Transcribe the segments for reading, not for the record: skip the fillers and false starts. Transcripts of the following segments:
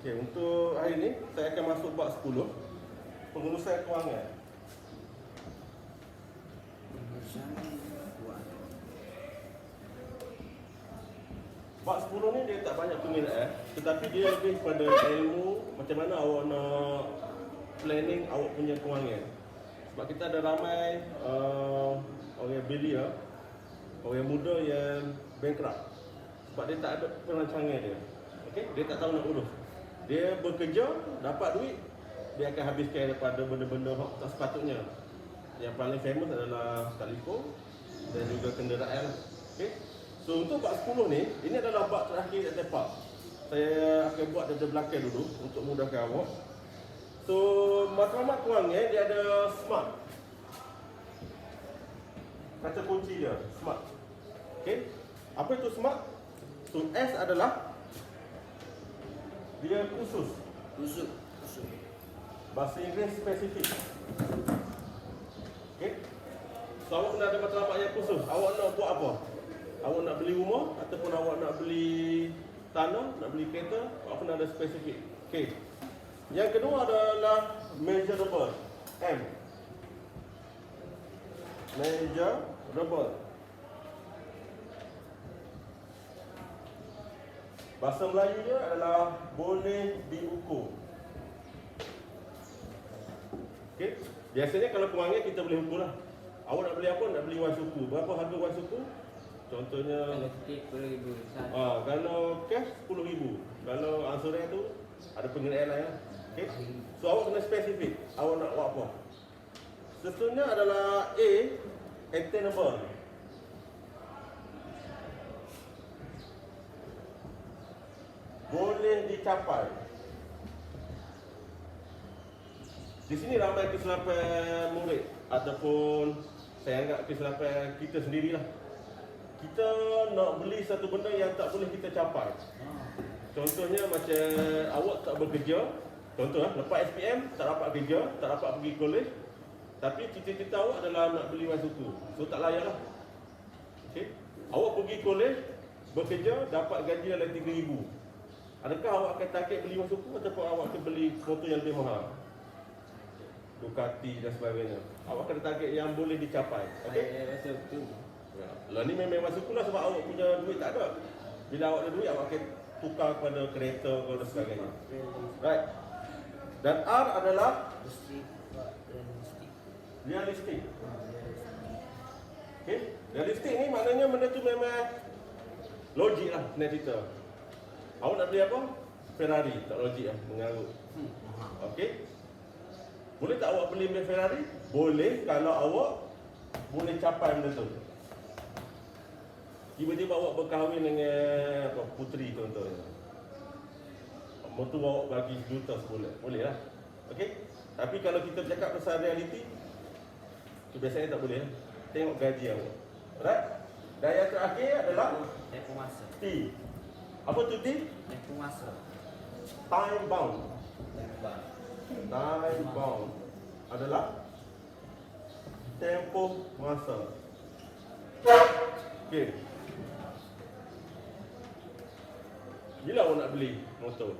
Okey, untuk hari ni saya akan masuk bab 10, pengurusan kewangan. Bab 10 ni dia tak banyak pengiraan, tetapi dia lebih pada ilmu macam mana awak nak planning awak punya kewangan. Sebab kita ada ramai orang belia, orang muda yang bankrupt. Sebab dia tak ada perancangan dia. Okey, dia tak tahu nak urus. Dia bekerja, dapat duit, dia akan habiskan daripada benda-benda tak sepatutnya. Yang paling famous adalah telefon dan juga kenderaan. Okey. So untuk bab 10 ni, ini adalah bab terakhir at tepak. Saya akan buat dari belakang dulu untuk mudahkan awak. So matlamat kewangan dia ada SMART. Kata kunci dia, SMART. Okey. Apa itu SMART? So S adalah dia khusus. Khusus. Bahasa Inggeris spesifik. Okey. So awak kena ada matlamat yang khusus. Awak nak buat apa? Awak nak beli rumah ataupun awak nak beli tanah, nak beli kereta, awak kena ada spesifik. Okey. Yang kedua adalah measurable. M. Measurable. Bahasa Melayunya adalah boleh diukur. Okey. Biasanya kalau kewangan kita boleh ukur lah. Awak nak beli apa? Nak beli wang suku. Berapa harga wang suku? Contohnya Kalau titip 10,000 kalau cash 10,000. Kalau ansuran tu ada pengiraan lain. Okey. So awak kena spesifik. Awak nak buat apa? Seterusnya adalah A, attainable. Boleh dicapai. Di sini ramai kesilapan murid ataupun saya anggap kesilapan kita sendirilah. Kita nak beli satu benda yang tak boleh kita capai. Contohnya macam awak tak bekerja, contoh lepas SPM tak dapat kerja, tak dapat pergi kolej, tapi cita-cita awak adalah nak beli wang suku. So tak layak lah. Okay. Awak pergi kolej, bekerja, dapat gaji dalam 3,000. Adakah awak akan target beli wang suku ataupun awak akan beli motor yang lebih mahal? Ducati dan sebagainya. Awak akan target yang boleh dicapai. Okey. Saya rasa betul. Lah ni memang masuk pula sebab awak punya duit tak ada. Bila awak ada duit, awak akan tukar kepada kereta dan sebagainya. Right. Dan R adalah realistik. Okay. Realistik ni maknanya benda tu memang logik lah nak cerita. Awak nak beli apa? Ferrari. Tak logik lah, mengarut. Okey. Boleh tak awak beli Ferrari? Boleh kalau awak boleh capai benda tu. Tiba-tiba awak berkahwin dengan apa, puteri contohnya. Mertua awak bagi juta sebulan. Boleh lah. Okey? Tapi kalau kita bercakap pasal realiti, itu biasanya tak boleh. Tengok gaji awak. Alright? Dan yang terakhir adalah Tempoh masa. T. Apa tu T? Tempoh masa. Time bound. Time bound adalah tempoh masa. Okey. Bila awak nak beli motor?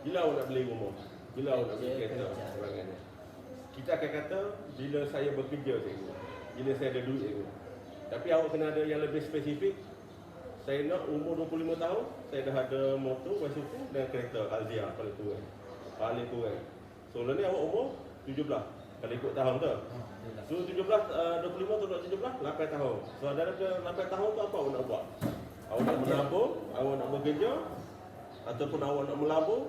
Bila awak nak beli rumah? Bila awak nak beli kereta? Sebagainya. Kita akan kata bila saya bekerja cikgu. Bila saya ada duit cikgu. Tapi awak kena ada yang lebih spesifik. Saya nak umur 25 tahun, saya dah ada motor, wang suku dan kereta Alzia paling kurang. Paling kurang. So lah ni awak umur 17. Kalau ikut tahun tu. So 17, 25 tu 17, 8 tahun. So ada 8 tahun tu apa awak nak buat? Awak nak menabung, awak nak bekerja, ataupun awak nak melabur,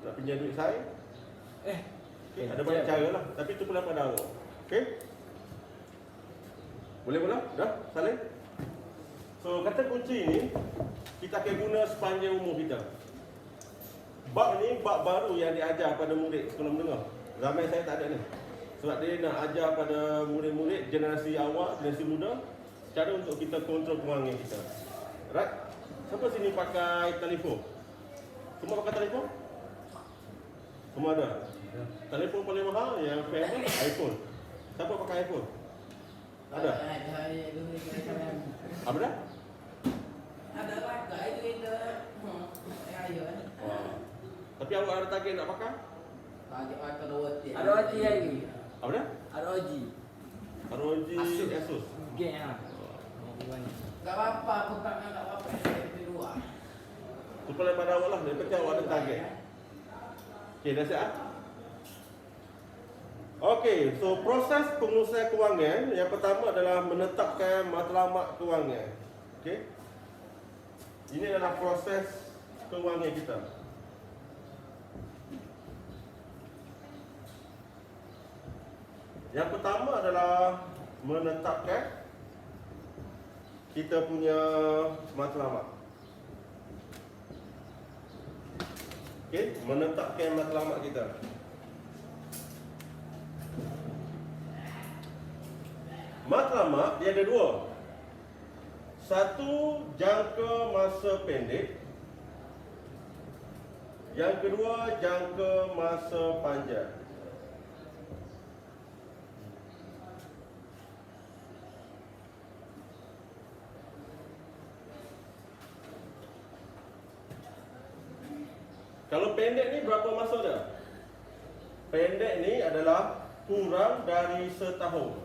nak pinjam duit saya. Okay, ada banyak cara lah. Tapi itu pula pada awak. Okay? Boleh pula? Dah? Saleh? So kata kunci ni kita akan guna sepanjang umur kita. Bab ni bab baru yang diajar pada murid sekolah menengah. Ramai saya tak ada ni. Sebab dia nak ajar pada murid-murid generasi awal, generasi muda, cara untuk kita kontrol kewangan kita. Right? Siapa sini pakai telefon? Semua pakai telefon? Semua ada? Telefon paling mahal yang famous iPhone. Siapa pakai iPhone? Ada? Apa dah? Ada pakai kereta. Ayo Wah. Tapi awak ada target nak pakai? Ada OG lagi. Apa dia? Ada OG. ROG Asus. Asus. Geng ah. Banyak. Tak apa-apa, aku tak apa-apa. Saya di luar. Tu paling pada awak lah. Dia penting awak ada target. Okey, dah siap? Okey, so proses pengurusan kewangan yang pertama adalah menetapkan matlamat kewangan. Okey. Ini adalah proses kewangan kita. Yang pertama adalah menetapkan kita punya matlamat. Okey, menetapkan matlamat kita. Matlamat dia ada dua. Satu, jangka masa pendek. Yang kedua, jangka masa panjang. Kalau pendek ni berapa masa dia? Pendek ni adalah kurang dari setahun.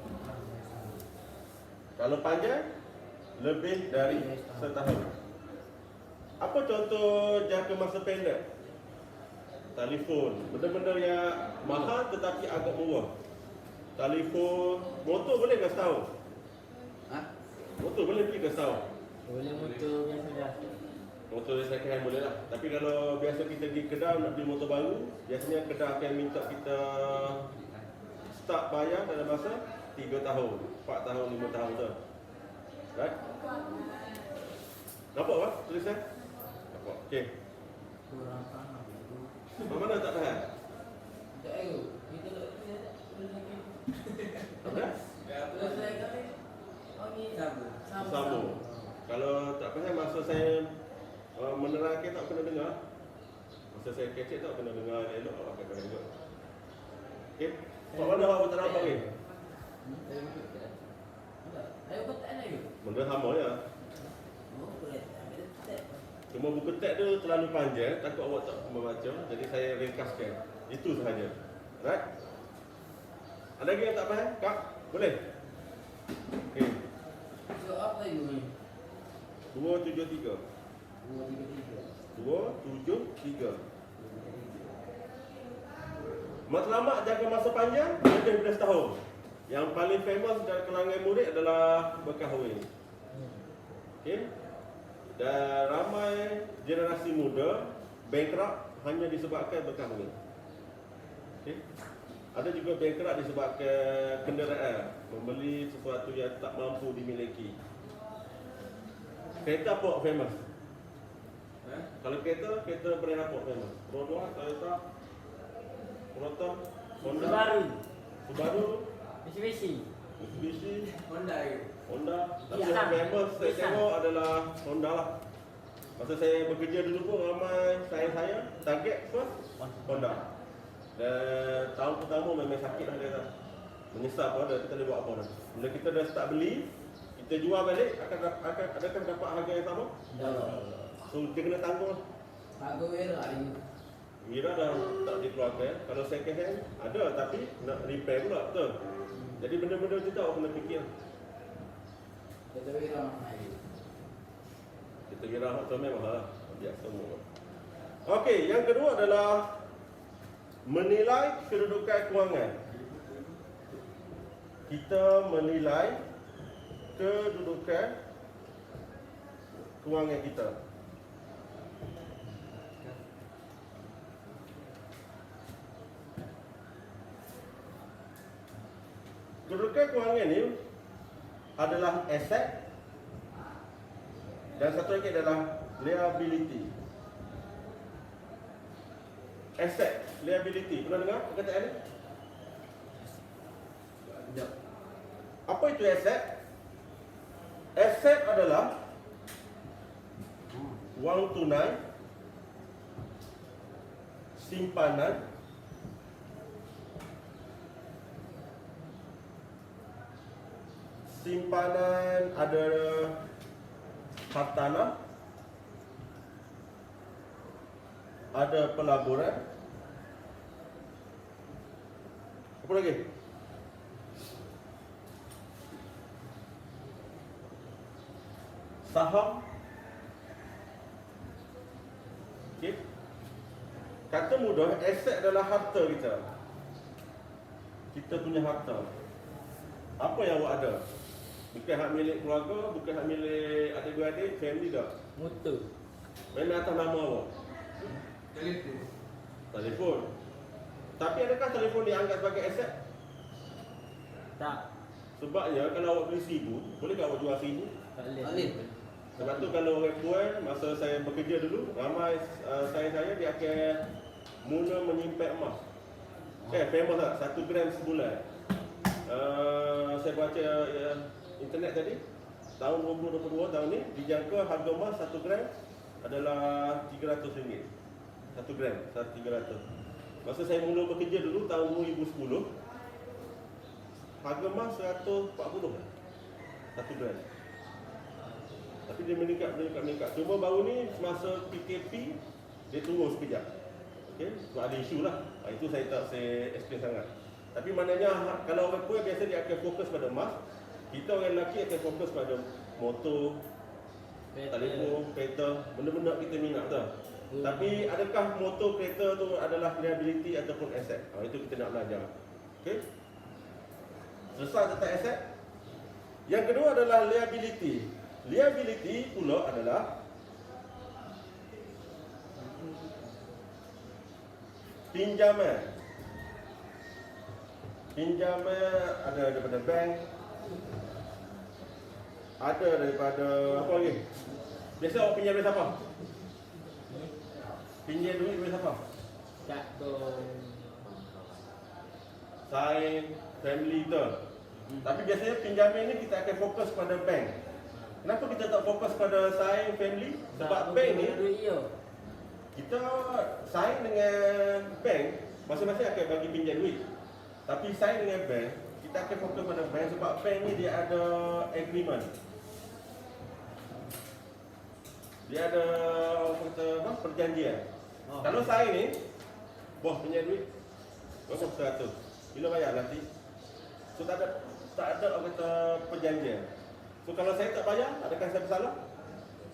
Kalau panjang, lebih dari setahun. Apa contoh jangka masa pendek? Telefon, benda-benda yang mahal tetapi agak murah. Telefon, motor boleh ke setahun? Ha? Motor boleh pergi ke setahun? Boleh motor biasa dah. Motor second hand boleh lah. Tapi kalau biasa kita pergi kedai nak beli motor baru, biasanya kedai akan minta kita start bayar dalam masa 3 tahun, 4 tahun, 5 tahun tu. Right? Nampak tak tulisan? Nampak. Okey. Kurang faham. Mana tak tahan? Tak ayo. Kita tak lagi. Apa dah? Terus saya kata, oh ni Sambung. Sambung. Kalau tak faham masa saya menerangkan tak kena dengar. Masa saya kecek tak kena dengar elok awak akan kena dengar. Okey. Pak mana awak tak nampak ni? Ayo kau tak nak yuk. Benda sama ya. Oh, boleh. Ambil tak. Cuma buku teks tu terlalu panjang, takut awak tak membaca, jadi saya ringkaskan. Itu sahaja. Right? Ada lagi yang tak faham? Kak? Boleh? Okey. So apa yuk ni? 273. 2, 3, 3. 273. Matlamat jangka masa panjang lebih daripada setahun. Yang paling famous dari kalangan murid adalah berkahwin. Okey. Dan ramai generasi muda bankrupt hanya disebabkan berkahwin. Okey. Ada juga bankrupt disebabkan kenderaan, membeli sesuatu yang tak mampu dimiliki. Kereta apa famous? Kalau kereta brand apa famous? Rodo, Toyota, Proton, Honda, Subaru. Subaru, Mitsubishi. Mitsubishi, Honda yuk. Honda. Tapi Nissan. yang famous saya Nissan. tengok adalah Honda lah. Masa saya bekerja dulu pun ramai saya target first Honda. Dan tahun pertama memang sakit lah dia kata. Menyesal pun ada, kita boleh buat apa dah. Bila kita dah start beli, kita jual balik, adakah dapat harga yang sama? So dia kena tanggung lah. Pak Gowera hari ni. Mira dah tak dikeluarkan. Kalau second hand ada tapi nak repair pula, betul? Jadi benda-benda macam tu awak kena fikir. Kita Gowera mana yuk? Kita kira hotel memang lah. Biasa semua. Okey, yang kedua adalah menilai kedudukan kewangan. Kita menilai kedudukan kewangan kita. Kedudukan kewangan ni adalah aset dan satu lagi adalah liability. Asset, liability. Pernah dengar perkataan ni? Tak. Apa itu aset? Aset adalah wang tunai, simpanan, ada hartanah, ada pelaburan. Apa lagi? Saham. Okey. Kata mudah, aset adalah harta kita. Kita punya harta. Apa yang awak ada? Bukan hak milik keluarga, bukan hak milik adik-beradik, family tak. Motor. Memang atas nama awak. Telefon. Telefon. Tapi adakah telefon dianggap sebagai aset? Tak. Sebabnya kalau awak beli 1,000, boleh tak awak jual 1,000? Tak boleh. Alif. Sebab tu kalau orang puan, masa saya bekerja dulu, ramai saya dia akan mula menyimpan emas. Famous tak? 1 gram sebulan. Saya baca internet tadi, tahun 2022 tahun ni, dijangka harga emas 1 gram adalah RM300. 1 gram, 300. Masa saya mula bekerja dulu tahun 2010, harga emas 140 lah, 1 gram. Tapi dia meningkat. Cuma baru ni semasa PKP dia turun sekejap. Okey, sebab ada isu lah. Itu saya tak saya explain sangat. Tapi maknanya kalau orang tua biasa dia akan fokus pada emas, kita orang lelaki akan fokus pada motor, telefon, kereta, benda-benda kita minat tu. Tapi adakah motor, kereta tu adalah liability ataupun aset? Itu kita nak belajar. Okey. Selesai tentang aset. Yang kedua adalah liability. Liability pula adalah pinjaman. Pinjaman ada daripada bank, ada daripada apa lagi? Biasa awak pinjam dari siapa? Pinjam duit dari siapa? Tak dong. Sign, family tu. Tapi biasanya pinjaman ni kita akan fokus pada bank. Kenapa kita tak fokus pada sign, family? Sebab bank ni duit dia. kita sign dengan bank, masing-masing akan bagi pinjam duit. Tapi sign dengan bank, kita akan fokus pada bank sebab bank ni dia ada agreement. Dia ada kata apa? Perjanjian. Kalau sign ni, bos pinjam duit, bos 100. Bila bayar nanti? So tak ada orang kata perjanjian. So kalau saya tak bayar, adakah saya bersalah?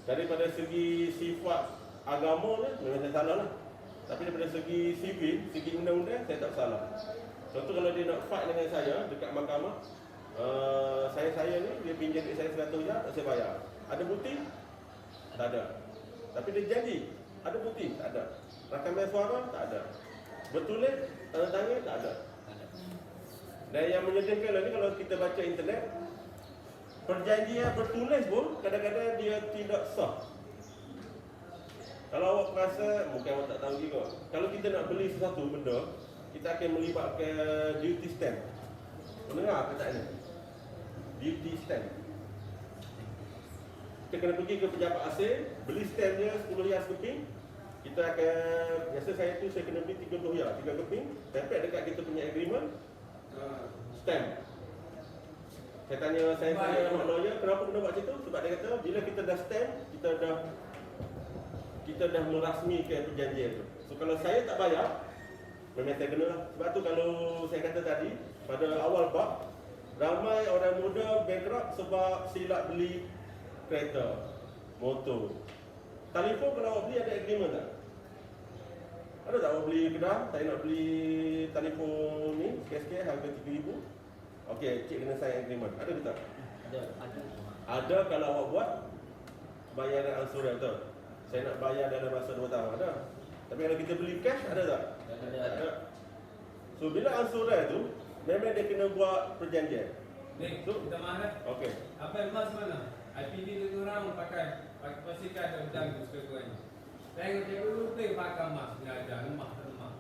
Daripada segi sifat agama ni, memang saya salah lah. Tapi daripada segi sivil, segi undang-undang, saya tak bersalah. Contoh kalau dia nak fight dengan saya dekat mahkamah, saya ni, dia pinjam duit saya 100 je, tak saya bayar. Ada bukti? Tak ada. Tapi dia janji, ada bukti? Tak ada. Rakaman suara? Tak ada. Bertulis? Tanda tangan? Tak ada. Dan yang menyedihkan lagi kalau kita baca internet, perjanjian bertulis pun kadang-kadang dia tidak sah. Kalau awak rasa, mungkin awak tak tahu juga, kalau kita nak beli sesuatu benda, kita akan melibatkan duty stamp. Mendengar ke tak ni? Duty stamp. Kita kena pergi ke pejabat asing, beli stamp dia 10 rial sekeping. Kita akan, biasa saya tu saya kena beli 30 rial, 3 keping. Tempel dekat kita punya agreement, stamp. Saya tanya saya lawyer, kenapa kena buat situ? Sebab dia kata bila kita dah stamp, kita dah merasmikan perjanjian tu. So kalau saya tak bayar, memang saya kena lah. Sebab tu kalau saya kata tadi, pada awal bab, ramai orang muda bankrupt sebab silap beli kereta, motor. Telefon kalau awak beli ada agreement tak? Ada tak awak beli kedai, saya nak beli telefon ni, sikit-sikit harga RM3,000. Okey, cik kena sign agreement. Ada ke tak? Ada. Ada kalau awak buat bayaran ansuran tu. Saya nak bayar dalam masa 2 tahun, ada. Tapi kalau kita beli cash, ada tak? Ada. So bila ansuran tu, memang dia kena buat perjanjian. Nik, So, kita marah. okey. Apa emas mana? IPD tu orang pakai pastikan ada udang tu sekurang-kurangnya. Tengok dia dulu tu pakai emas, dia ada lemah tu. Mau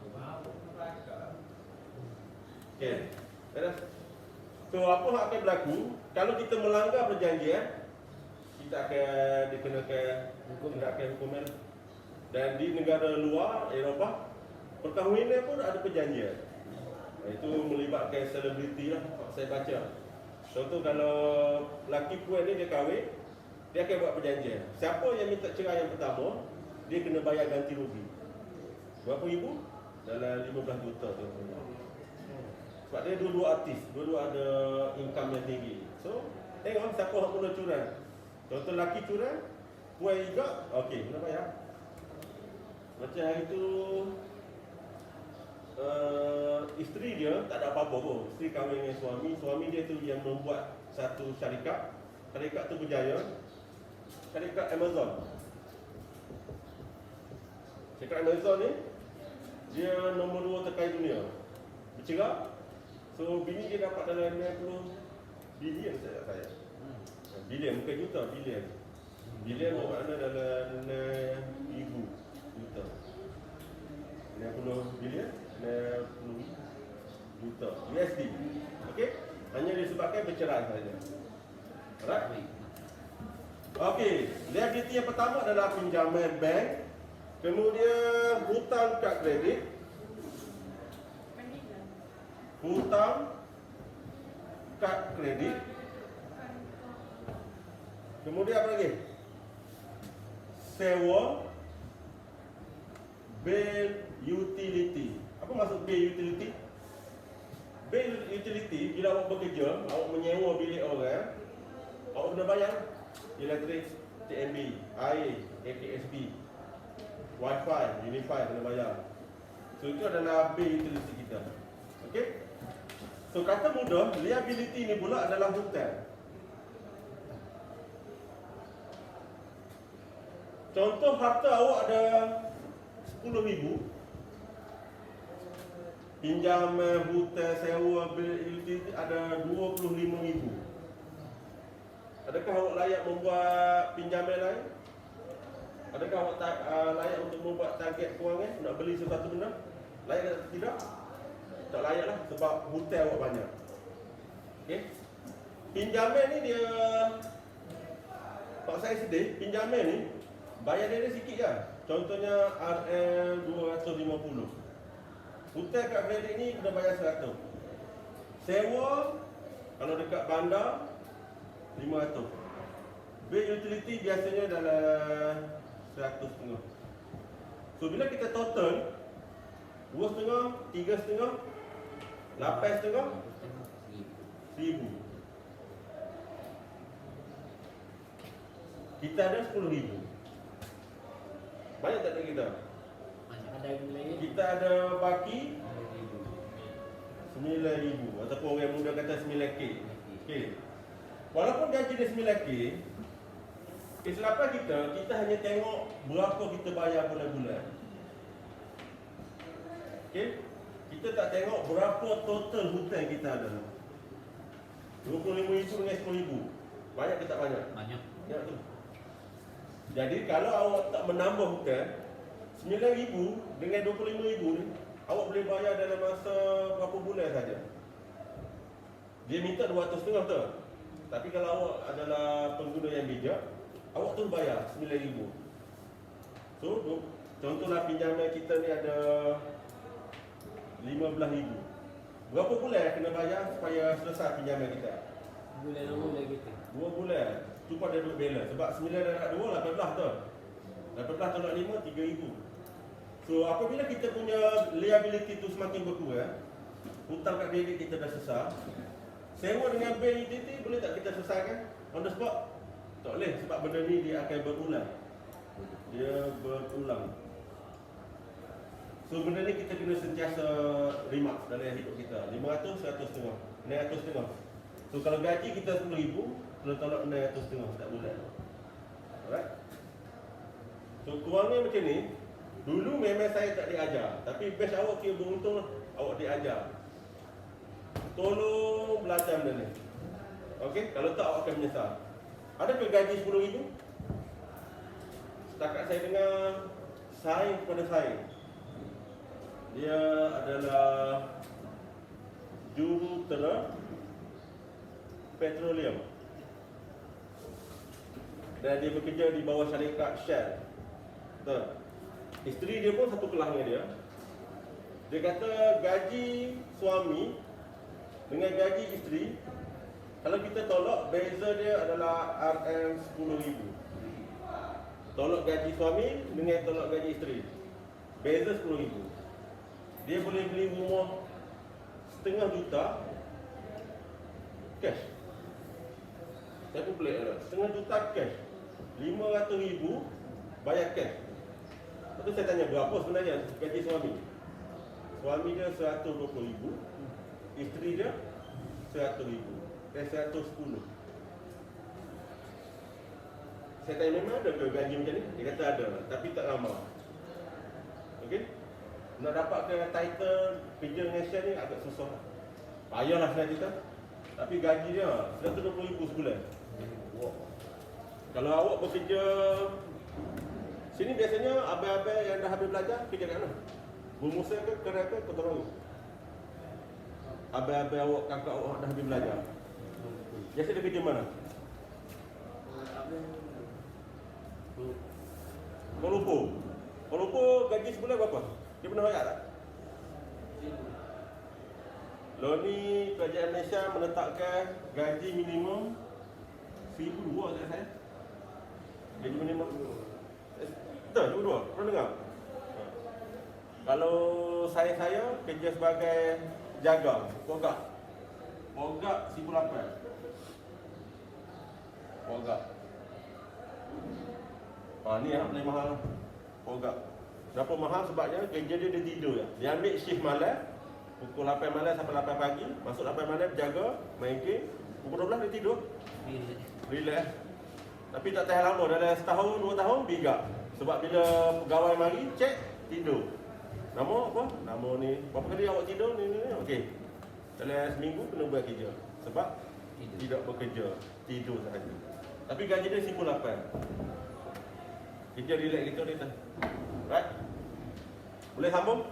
pakai. Okey. Beres. So apa yang akan berlaku kalau kita melanggar perjanjian, kita akan dikenakan hukuman. Dan di negara luar Eropah, perkahwinan pun ada perjanjian. Itu melibatkan selebriti lah, saya baca. Contoh kalau lelaki puan ni dia kahwin, dia akan buat perjanjian. Siapa yang minta cerai yang pertama, dia kena bayar ganti rugi. Berapa ribu? Dalam 15 juta tu. Sebab dia dua-dua artis, dua-dua ada income yang tinggi. So, tengok siapa yang mula curang. Contoh lelaki curang, puan juga, okey, kena bayar. Macam hari tu, isteri dia tak ada apa-apa pun. Isteri kahwin dengan suami dia tu yang membuat satu syarikat. Syarikat tu berjaya. Syarikat Amazon. Syarikat Amazon ni, dia nombor 2 terkaya dunia. Bercerak. So bini dia dapat dalam 90 bilion saya. Bilion bukan juta, bilion. Bilion bermakna dalam 6,000 juta. 90 bilion, 60 juta USD. Okey? Hanya disebabkan bercerai saja. Alright? Okey, liability yang pertama adalah pinjaman bank. Kemudian hutang kad kredit. Hutang kad kredit. Kemudian apa lagi? Sewa bil utility. Apa maksud bil utility? Bil utility, bila awak bekerja, awak menyewa bilik orang, awak kena bayar elektrik, TNB, air, AKSB, Wi-Fi, Unify kena bayar. So itu adalah bil utility kita. Okey? So kata mudah, liability ni pula adalah hutang. Contoh harta awak ada 10,000, pinjam hutang sewa bil utility ada 25,000. Adakah awak layak membuat pinjaman lain? Adakah awak layak untuk membuat target kewangan, nak beli sesuatu benda? Layak atau tidak? Tak layak lah sebab hutang awak banyak. Okey. Pinjaman ni dia, pak saya sedih, pinjaman ni bayar dia sikit je. Contohnya RM250. Hutang kad kredit ni kena bayar 100. Sewa kalau dekat bandar 500. Bil utility biasanya dalam 100.5. So bila kita total 2.5, 3.5, 8.5, 1,000. Kita ada 10,000. Banyak tak duit kita? Ada lagi? Kita ada baki 9,000 ataupun orang muda kata 9K. Okey. Walaupun gaji dia 9K, kesilapan kita hanya tengok berapa kita bayar bulan-bulan. Okey? Kita tak tengok berapa total hutang kita ada. 25,000 dengan 10,000. Banyak ke tak banyak? Banyak. Banyak tu. Jadi kalau awak tak menambah hutang, 9,000 dengan 25,000 ni, awak boleh bayar dalam masa berapa bulan saja. Dia minta 200.5 betul. Tapi kalau awak adalah pengguna yang bijak, awak terus bayar 9,000. So, contohlah pinjaman kita ni ada 15,000. Berapa bulan kena bayar supaya selesai pinjaman kita? Bulan gitu. 2 bulan. Tu pada duit balance. Sebab 9 darab 2, 18 tu. 18 tolak 5, 3,000. So, apabila kita punya liability tu semakin berkurang, hutang kat kredit kita dah selesai, sewa dengan bank utility boleh tak kita selesaikan on the spot? Tak boleh sebab benda ni dia akan berulang. Dia berulang. So benda ni kita kena sentiasa remark dalam hidup kita. 500, 100.5, 900.5. So kalau gaji kita 10,000, kena tolak 900.5 setiap bulan. Alright? So kewangan macam ni, dulu memang saya tak diajar. Tapi best awak kira beruntung lah, awak diajar. Tolong belajar benda ni. Okey, kalau tak awak akan menyesal. Adakah gaji 10,000? Setakat saya dengar saing kepada saing. Dia adalah jurutera petroleum. Dan dia bekerja di bawah syarikat Shell. Betul. Isteri dia pun satu kelas dengan dia. Dia kata gaji suami dengan gaji isteri, kalau kita tolak, beza dia adalah RM10,000. Tolak gaji suami dengan tolak gaji isteri. beza 10,000. Dia boleh beli rumah setengah juta cash. Saya pun pelik lah. Setengah juta cash, 500,000 bayar cash. Lepas tu saya tanya, berapa sebenarnya gaji suami? Suami dia 120,000, isteri dia 100,000, 110. Saya tanya, memang ada ke gaji macam ni? Dia kata ada, tapi tak lama. Okey? Nak dapatkan title kerja dengan Shell ni agak susah. Payahlah saya cerita. Tapi gaji dia 120,000 sebulan. Kalau awak bekerja sini, biasanya abang-abang yang dah habis belajar kerja kat mana? Bumusa ke, Kerai ke, Kota Baru? Abang-abang awak, kakak awak dah habis belajar, biasa dia kerja mana? Kuala Lumpur. Kuala Lumpur gaji sebulan berapa? Dia pernah bayar tak? Lalu ni kerajaan Malaysia menetapkan gaji minimum 1,200 kat saya. Gaji minimum betul, 1,200. Pernah dengar? Kalau saya kerja sebagai jaga Pogak 1,800. Pogak. Ni yang paling mahal Pogak. Berapa mahal sebabnya kerja dia tidur je. Dia ambil shift malam pukul 8 malam sampai 8 pagi, masuk 8 malam jaga, main game, pukul 12 dia tidur. Relax. Tapi tak tahan lama, dalam setahun, 2 tahun, bigak. Sebab bila pegawai mari, cek, tidur. Nama apa? Nama ni, berapa kali awak tidur? Ni. Okey. Dalam seminggu, kena buat kerja. Sebab tidak bekerja, tidur sahaja. Tapi gaji dia 1,800. Kerja relax gitu dia. Right? Boleh sambung?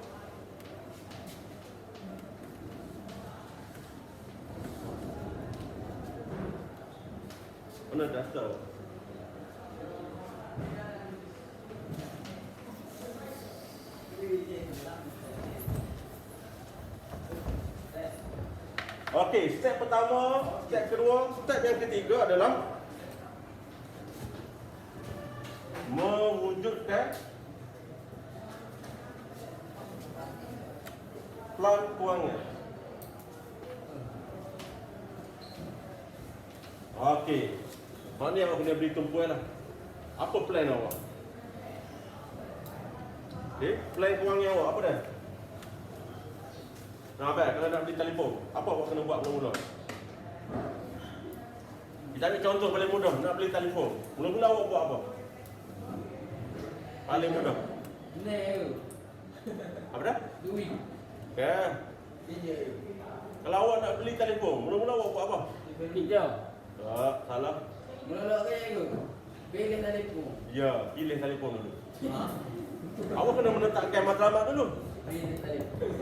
Mana daftar? Okey, step pertama, step kedua, step yang ketiga adalah mewujudkan plan kewangan. Okey. Maknanya awak kena beri tumpuan lah. Apa plan awak? Okey, plan kewangan awak apa dah? Nah, abang, kalau nak beli telefon, apa awak kena buat mula-mula? Kita ambil contoh paling mudah, nak beli telefon. Mula-mula awak buat apa? Paling mudah. Nail. Apa dah? Duit. Okay. Kalau awak nak beli telefon, mula-mula awak buat apa? Hijau. Tak, salah. Mula-mula kaya ke? Pilih telefon. Ya, pilih telefon dulu. Ha? Awak kena menetapkan matlamat dulu. Pilih telefon.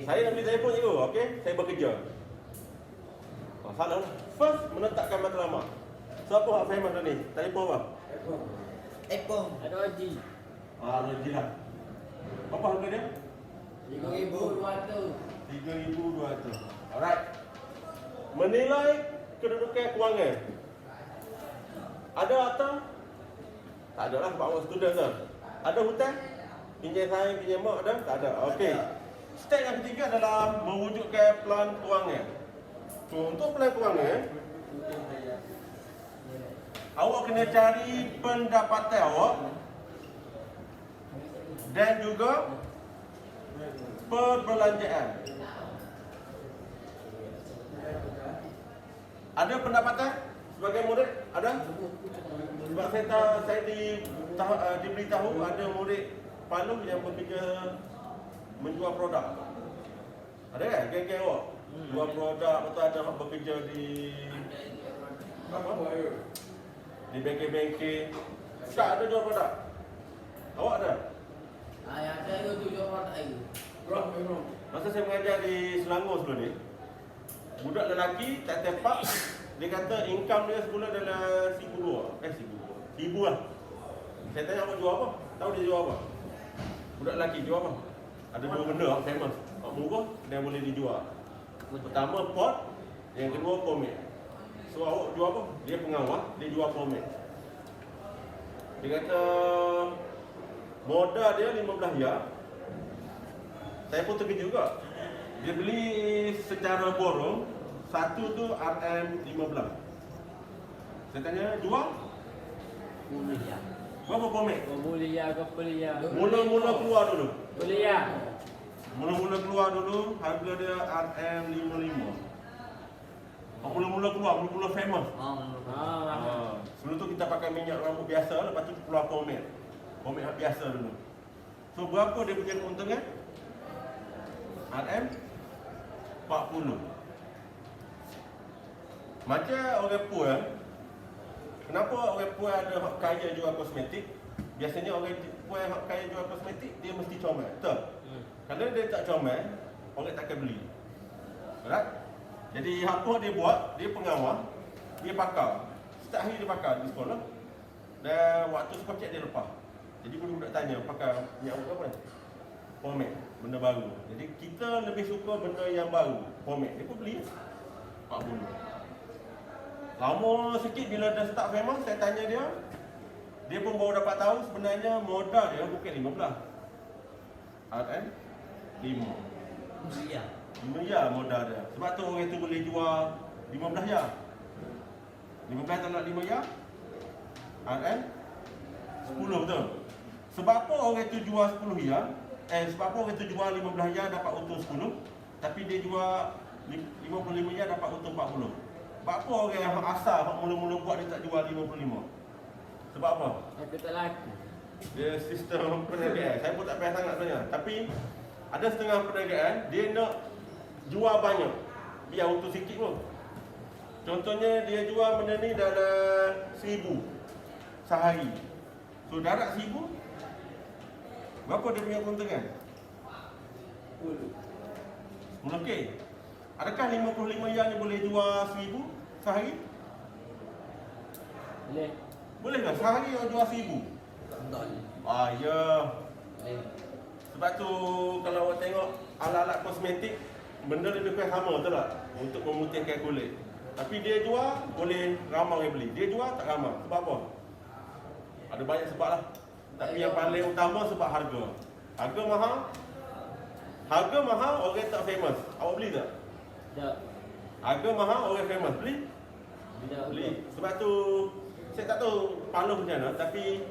Saya nak beli telefon je, okey? Saya bekerja. Salah lah. First, menetapkan matlamat. Siapa hak famous dah ni? Telefon apa? iPhone. Ada Haji. Lagi lah. Apa harga dia? 3,200. 3,200. Alright. Menilai kedudukan kewangan. Ada atau? Tak ada lah, sebab awak student dah. Ada hutang? Pinjam saya, pinjam mak ada? Tak ada. Okey. Step yang ketiga adalah mewujudkan plan kewangan. Untuk plan kewangan, awak kena cari pendapatan awak dan juga perbelanjaan. Ada pendapatan sebagai murid? Ada? Sebab saya diberitahu ada murid Palu yang bekerja menjual produk. Ada kan? Geng-geng awak? Jual produk atau ada yang bekerja di apa? Di bengkel-bengkel. Tak ada jual produk. Awak ada? Yang ada tu jual produk air. Masa saya mengajar di Selangor sebelum ni, budak lelaki tak tepak, dia kata income dia sebulan dalam 1,200 lah. Saya tanya awak jual apa? Tahu dia jual apa? Budak lelaki jual apa? Ada dua benda yang famous, murah dan boleh dijual. Pertama pot, yang kedua pomade. So awak jual apa? Dia pengawal, dia jual pomade. Dia kata modal dia 15 ya. Saya pun terkejut juga. Dia beli secara borong, satu tu RM15. Saya tanya, jual? Boleh ya. Berapa pomek? Oh, boleh ya, kau boleh ya. Mula-mula keluar dulu. Boleh ya. Mula-mula keluar dulu, harga dia RM55. Mula-mula keluar, mula-mula famous. Sebelum tu kita pakai minyak rambut biasa, lepas tu keluar pomade. Pomade biasa dulu. So berapa dia punya keuntungan? RM40. Macam orang puan, kenapa orang puan ada hak kaya jual kosmetik? Biasanya orang puan hak kaya jual kosmetik, dia mesti comel. Betul? Kalau dia tak comel, orang takkan beli. Alright? Jadi apa dia buat, dia pengawal, dia pakar. Setiap hari dia pakar di sekolah. Dan waktu sekocek dia lepas. Jadi budak-budak tanya, pakar minyak rambut apa ni? Pomade, benda baru. Jadi kita lebih suka benda yang baru. Pomade, dia pun beli 40. Lama sikit bila dah start famous, saya tanya dia. Dia pun baru dapat tahu sebenarnya modal dia bukan 15. RM 5. Ya. 5 ya modal dia. Sebab tu orang tu boleh jual 15 ya. 15 tak nak 5 ya. RM 10 betul. Sebab apa orang tu jual 10 ya? Sebab apa orang tu jual 15 ya dapat untung 10, tapi dia jual 55 ya dapat untung 40. Sebab apa orang yang asal hak mula-mula buat dia tak jual 55? Sebab apa? Aku tak laku. Dia sistem perniagaan. Saya pun tak payah sangat sebenarnya. Tapi ada setengah perniagaan dia nak jual banyak, biar untung sikit pun. Contohnya dia jual benda ni dalam 1000 sehari. So darat 1000, berapa dia punya keuntungan? 10k. Adakah 55 yang ni boleh jual 1000 sehari? Boleh. Boleh ke? Sehari orang jual 1000? Ya. Sebab tu kalau awak tengok alat-alat kosmetik, benda lebih kurang sama, betul tak? Untuk memutihkan kulit. Tapi dia jual, boleh ramai orang beli. Dia jual, tak ramai. Sebab apa? Ada banyak sebab lah. Tapi yang paling utama sebab harga. Harga mahal. Harga mahal, orang tak famous. Awak beli tak? Tak. Harga mahal, orang famous. Beli? Tidak Beli. Sebab tu, saya tak tahu Paloh macam mana. Tapi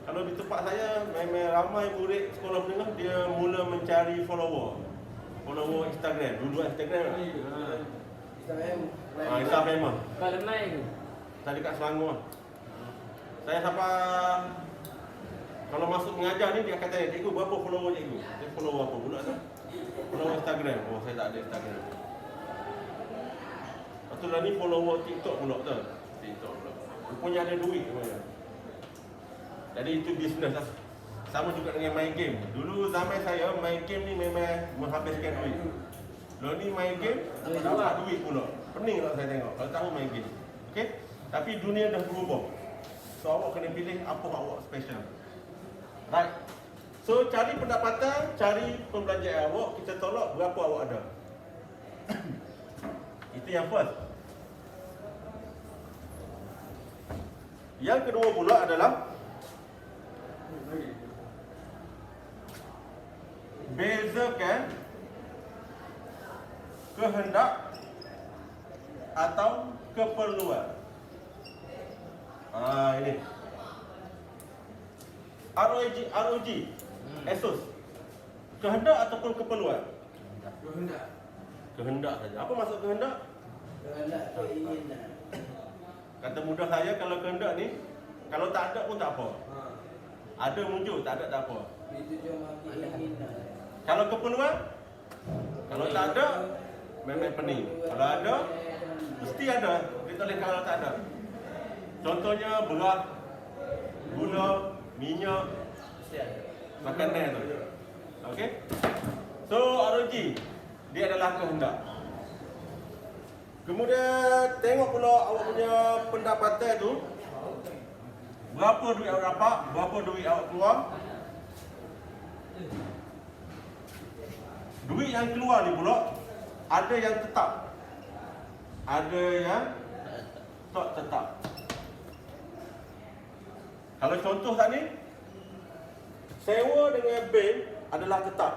kalau di tempat saya, memang ramai murid sekolah menengah, dia mula mencari follower. Follower Instagram. Dulu Instagram lah. Instagram. Kau lemai ke? Saya dekat Selangor lah. Saya sampai kalau masuk mengajar ni, dia akan tanya, cikgu berapa follower cikgu? Dia follower apa pula tu? Follower Instagram. Oh, saya tak ada Instagram. Lepas tu lah ni follower TikTok pula tu. TikTok pula. Rupanya ada duit sebenarnya. Jadi itu bisnes lah. Sama juga dengan main game. Dulu zaman saya main game ni memang menghabiskan duit. Kalau ni main game, dapat duit pula. Pening tak saya tengok kalau tahu main game. Okey? Tapi dunia dah berubah. So awak kena pilih apa awak special. Right. So cari pendapatan, cari pembelanjaan awak, kita tolak berapa awak ada. Itu yang first. Yang kedua pula adalah bezakan kehendak atau keperluan. Ini ROG, Asus. Kehendak ataupun keperluan? Kehendak saja. Apa maksud kehendak? Kata mudah saya, kalau kehendak ni, kalau tak ada pun tak apa. Ada muncul, tak ada tak apa. Kalau keperluan, kalau tak ada, memang pening. Kalau ada, mesti ada. Dia tak boleh kalau tak ada. Contohnya beras, gula, minyak, makanan tu. Okey? So ROG, dia adalah kehendak. Kemudian tengok pula awak punya pendapatan tu. Berapa duit awak dapat, berapa duit awak keluar. Duit yang keluar ni pula ada yang tetap, ada yang tak tetap. Kalau contoh tadi, sewa dengan bil adalah tetap.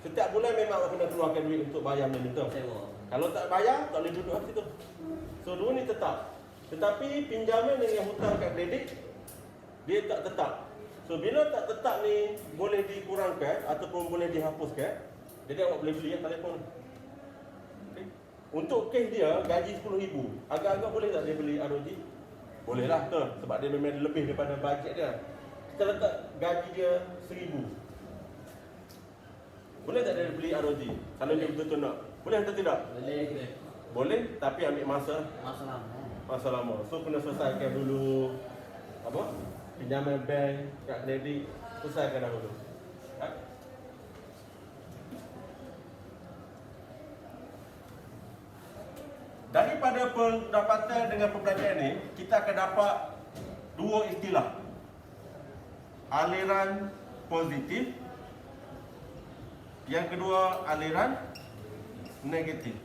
Setiap bulan memang awak kena keluarkan duit untuk bayar benda ni, betul? Sewa. Kalau tak bayar, tak boleh duduk kat situ. So dua ni tetap. Tetapi pinjaman dengan hutang kad kredit dia tak tetap. So bila tak tetap ni boleh dikurangkan ataupun boleh dihapuskan, jadi awak boleh beli telefon. Okay. Untuk kes dia gaji RM10,000, agak-agak boleh tak dia beli ROG? Boleh lah, betul. Sebab dia memang lebih daripada bajet dia. Kita letak gaji dia RM1,000. Boleh tak dia beli ROG? Kalau dia betul-betul nak. Boleh atau tidak? Boleh. Boleh, tapi ambil masa Masa lama. So kena selesaikan dulu apa? Pinjaman bank, kad kredit, selesaikan dahulu. Ha? Daripada pendapatan dengan perbelanjaan ni, kita akan dapat dua istilah. Aliran positif, yang kedua aliran negatif.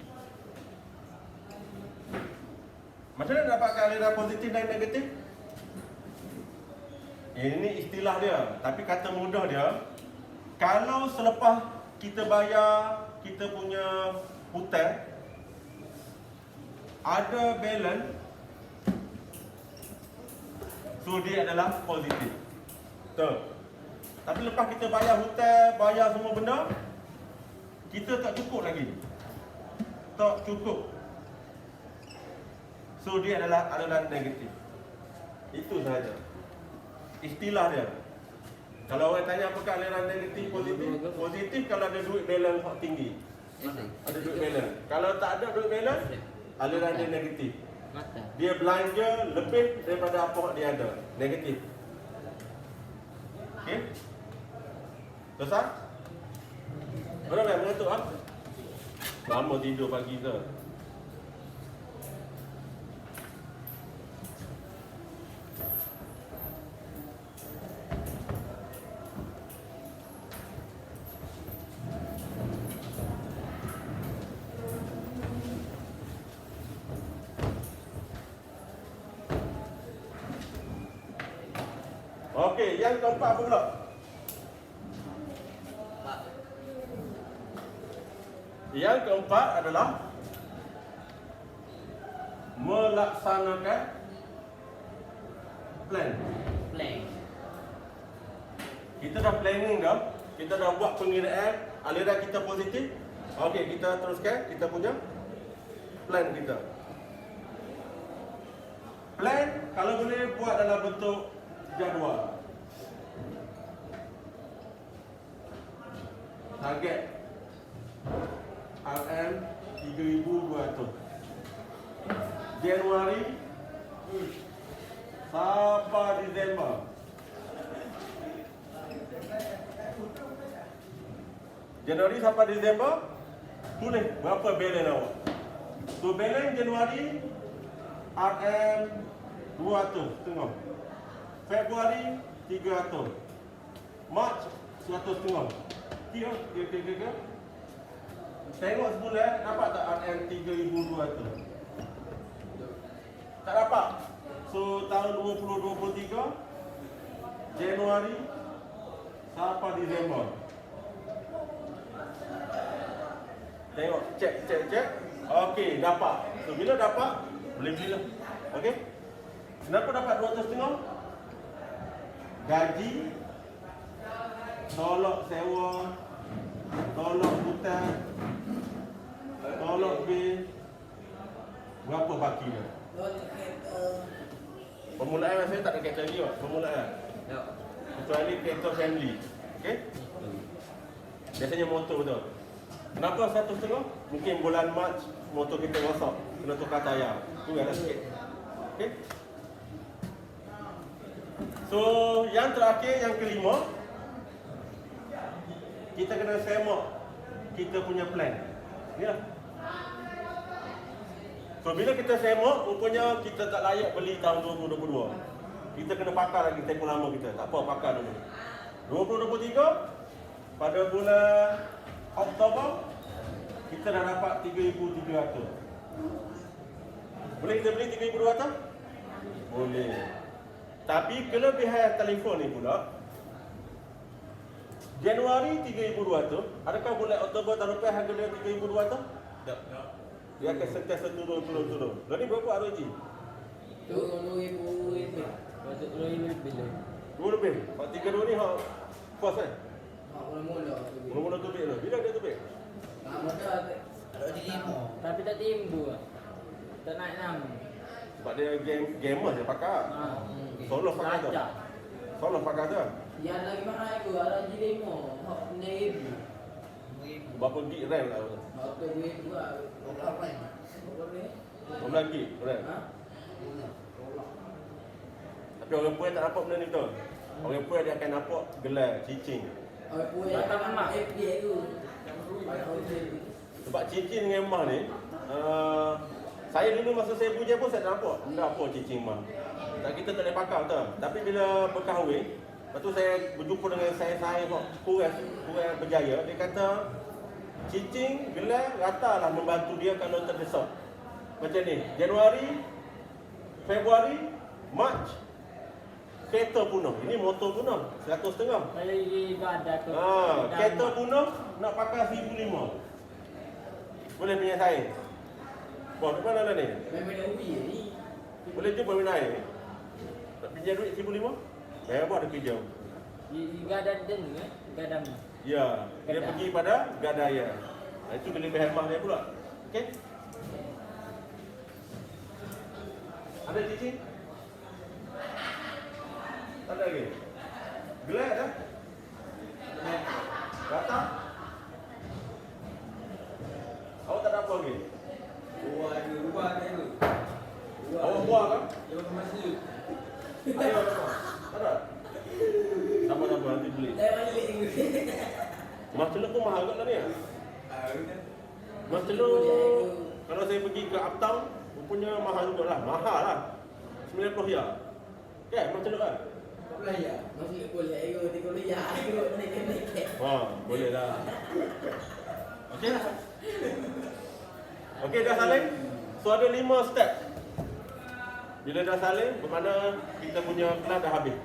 Macam mana dapatkan aliran positif dan negatif? Ini istilah dia, tapi kata mudah dia, kalau selepas kita bayar kita punya hutang, ada balance, so dia adalah positif. Betul. Tapi lepas kita bayar hutang, bayar semua benda, kita tak cukup lagi. Tak cukup. So dia adalah aliran negatif. Itu sahaja. Istilah dia. Kalau orang tanya apakah aliran negatif, positif? Positif kalau ada duit balance hak tinggi. Ada duit balance. Kalau tak ada duit balance, aliran dia negatif. Mata. Dia belanja lebih daripada apa dia ada. Negatif. Okey? Selesai? Orang yang mengantuk ah? Lama tidur pagi ke? Okey, yang keempat apa pula? Yang keempat adalah melaksanakan plan. Kita dah planning dah, kita dah buat pengiraan, aliran kita positif. Okey, kita teruskan kita punya plan kita. Plan kalau boleh buat dalam bentuk jadual. Target RM 3,200. Januari sampai Disember. Januari sampai Disember, tulis berapa balance awak. So balance Januari RM 200 tengok. Februari 300. Mac 100 Kira. Tengok sebulan dapat tak RM 3,200? Tak dapat. So tahun 2023 Januari sampai Disember. Tengok, cek. Okey, dapat. So bila dapat, boleh belilah. Okey? Kenapa dapat 200 gaji, tolak sewa, tolak hutang, tolak bil, berapa baki dia? Permulaan saya tak ada kereta lagi, permulaan. Kecuali kereta family. Okey? Biasanya motor betul. Kenapa 100 Mungkin bulan Mac motor kita rosak, kena tukar tayar. Tu yang sikit. Okey? So, yang terakhir, yang kelima, kita kena semak kita punya plan. Inilah. So, bila kita semak, rupanya kita tak layak beli tahun 2022. Kita kena pakar lagi tempoh lama kita. Tak apa, pakar dulu. 2023, pada bulan Oktober, kita dah dapat 3,300. Boleh kita beli 3,200? Boleh. Tapi kelebihan telefon ni pula, Januari 3,200. Adakah bulan Oktober tahun lepas harga dia 3,200? Tak. Dia akan sentiasa turun. Jadi berapa ROG? Turun 2,000 lebih. Patut 2,000 lebih lah. 2 lebih. Hak 3,2 ni hak first kan? Mula-mula tu. Mula-mula tubik tu. Bila dia tubik? Lama dah. Ada di lima. Tapi tak timbul. Tak naik 6. Sebab dia gamer je pakai. Solo pakai tu. Acak. Solo pakai tu. Yang lagi mahal tu ada G5. Hak 6,000. Berapa gig RAM lah? Hak tu 2,000 lah. Berapa ni? Berapa ni? 12 gig RAM. Ha? Tapi orang puan tak nampak benda ni betul. Orang puan dia akan nampak gelar, cicing. Orang pun yang Datang emak. FBA tu. Banyak orang Sebab cincin dengan emas ni, saya dulu masa saya puja pun saya tak nampak. Benda apa cincin emas. Tak, kita tak boleh pakai betul. Tapi bila berkahwin, lepas tu saya berjumpa dengan saya kurang berjaya. Dia kata, cincin, gelar, ratalah membantu dia kalau terdesak. Macam ni, Januari, Februari, Mac, kereta punah. Ini motor punah, 100,500. Lagi ada ke. Kereta punah, nak pakai 1,500. Boleh punya saya. Bos, di mana lah ni? Memang dia ubi ni. Boleh jumpa minat air ni? Nak pinjam duit 1,500? Saya buat dia pinjam. Di gadan den ke? Gadan. Ya, dia Gadah. pergi pada Gadaya. Itu kelebihan emas dia pula. Okey? Ada cincin? Tak ada lagi? Gelar dah? Rata? Awak tak ada apa lagi? Buah tu. Awak buah kan? Dia pakai masuk. Ayo, tak ada? Tak apa, nanti beli. Dah balik ni. Mas telur pun mahal kat lah ni. Mas telur, kalau saya pergi ke Uptown, rupanya mahal juga lah. Mahal lah. 90 ya. Kan, mas telur kan? Ya, masih boleh ayo 30 ya. Ayo naik. Boleh lah. Okey lah. Okey, dah saling. So ada 5 step. Bila dah saling, bermakna kita punya kelas dah habis.